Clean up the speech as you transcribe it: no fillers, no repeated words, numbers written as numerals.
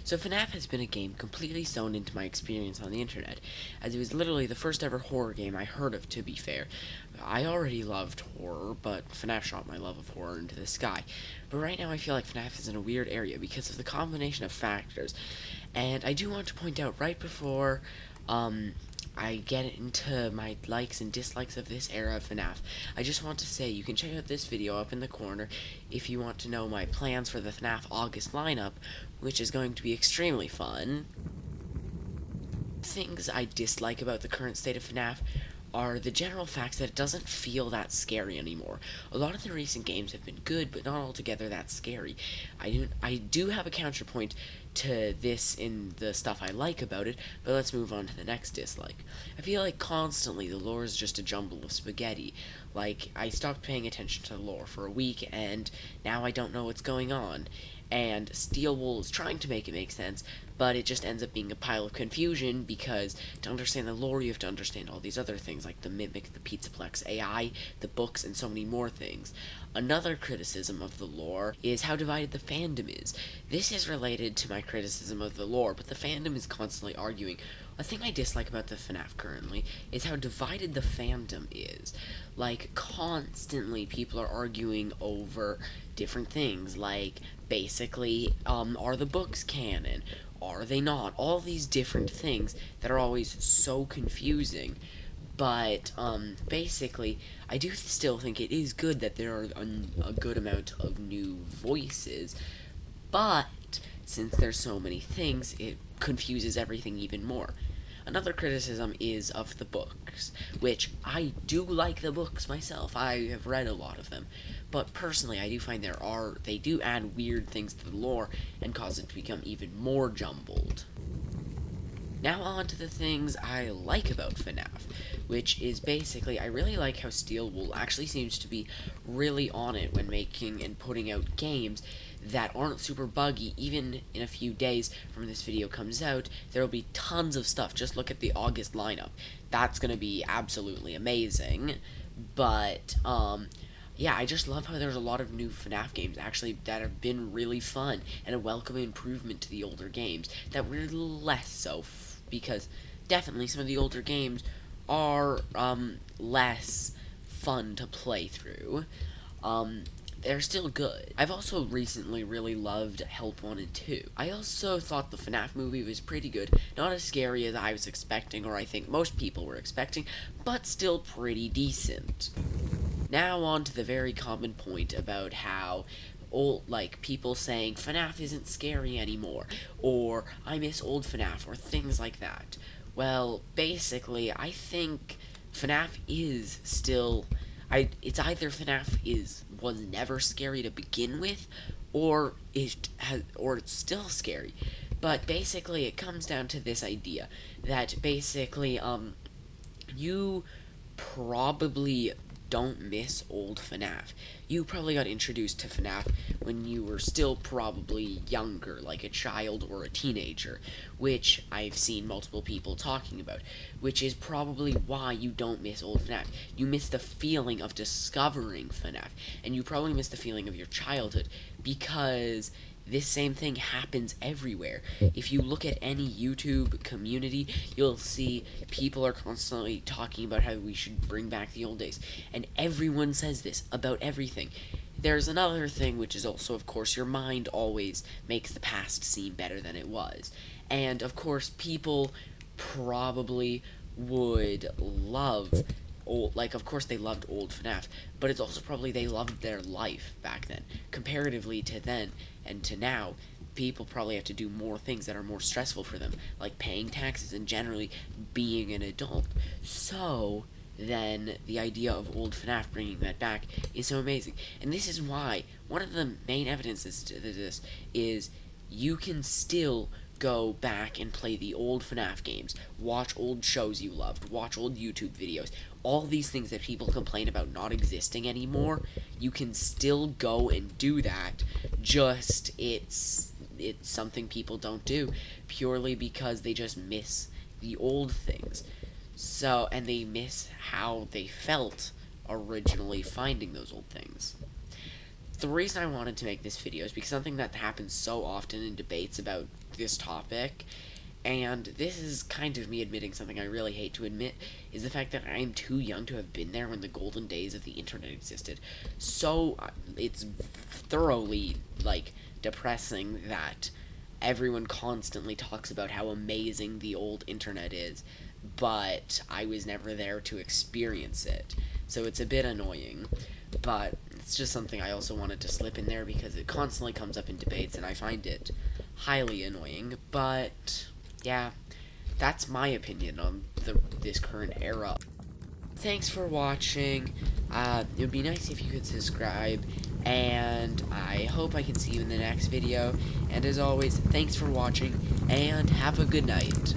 So FNAF has been a game completely sewn into my experience on the internet, as it was literally the first ever horror game I heard of, to be fair. I already loved horror, but FNAF shot my love of horror into the sky. But right now I feel like FNAF is in a weird area because of the combination of factors. And I do want to point out right before I get into my likes and dislikes of this era of FNAF, I just want to say you can check out this video up in the corner if you want to know my plans for the FNAF August lineup, which is going to be extremely fun. Things I dislike about the current state of FNAF are the general facts that it doesn't feel that scary anymore. A lot of the recent games have been good, but not altogether that scary. I do have a counterpoint to this in the stuff I like about it, but let's move on to the next dislike. I feel like constantly the lore is just a jumble of spaghetti. Like, I stopped paying attention to the lore for a week, and now I don't know what's going on. And Steel Wool is trying to make it make sense, but it just ends up being a pile of confusion because to understand the lore, you have to understand all these other things like the Mimic, the Pizzaplex AI, the books, and so many more things. Another criticism of the lore is how divided the fandom is. This is related to my criticism of the lore, but the fandom is constantly arguing. A thing I dislike about the FNAF currently is how divided the fandom is. Like, constantly people are arguing over different things, like, basically, are the books canon? Are they not? All these different things that are always so confusing. But, basically, I do still think it is good that there are a good amount of new voices, but since there's so many things, it confuses everything even more. Another criticism is of the books, which I do like the books myself. I have read a lot of them, but personally I do find they do add weird things to the lore and cause it to become even more jumbled. Now on to the things I like about FNAF, which is basically, I really like how Steel Wool actually seems to be really on it when making and putting out games that aren't super buggy. Even in a few days from this video comes out, there will be tons of stuff. Just look at the August lineup. That's going to be absolutely amazing. But, yeah, I just love how there's a lot of new FNAF games, actually, that have been really fun, and a welcome improvement to the older games that were less so, because definitely some of the older games are, less fun to play through. They're still good. I've also recently really loved Help 1 and 2. I also thought the FNAF movie was pretty good. Not as scary as I was expecting, or I think most people were expecting, but still pretty decent. Now on to the very common point about how people saying FNAF isn't scary anymore, or I miss old FNAF, or things like that. Well, basically, I think FNAF is still... it's either FNAF was never scary to begin with, or it's still scary. But basically, it comes down to this idea that basically, you probably don't miss old FNAF. You probably got introduced to FNAF when you were still probably younger, like a child or a teenager, which I've seen multiple people talking about, which is probably why you don't miss old FNAF. You miss the feeling of discovering FNAF, and you probably miss the feeling of your childhood, because this same thing happens everywhere. If you look at any YouTube community, you'll see people are constantly talking about how we should bring back the old days. And everyone says this about everything. There's another thing, which is also, of course, your mind always makes the past seem better than it was. And, of course, people probably would love of course they loved old FNAF, but it's also probably they loved their life back then. Comparatively to then and to now, people probably have to do more things that are more stressful for them, like paying taxes and generally being an adult. So, then the idea of old FNAF bringing that back is so amazing. And this is why, one of the main evidences to this is you can still go back and play the old FNAF games, watch old shows you loved, watch old YouTube videos, all these things that people complain about not existing anymore, you can still go and do that, just it's something people don't do, purely because they just miss the old things. So, and they miss how they felt originally finding those old things. The reason I wanted to make this video is because something that happens so often in debates about this topic. And this is kind of me admitting something I really hate to admit, is the fact that I'm too young to have been there when the golden days of the internet existed. So it's thoroughly, like, depressing that everyone constantly talks about how amazing the old internet is, but I was never there to experience it. So it's a bit annoying, but it's just something I also wanted to slip in there because it constantly comes up in debates and I find it highly annoying. But yeah, that's my opinion on this current era. Thanks for watching. It would be nice if you could subscribe, and I hope I can see you in the next video. And as always, thanks for watching, and have a good night.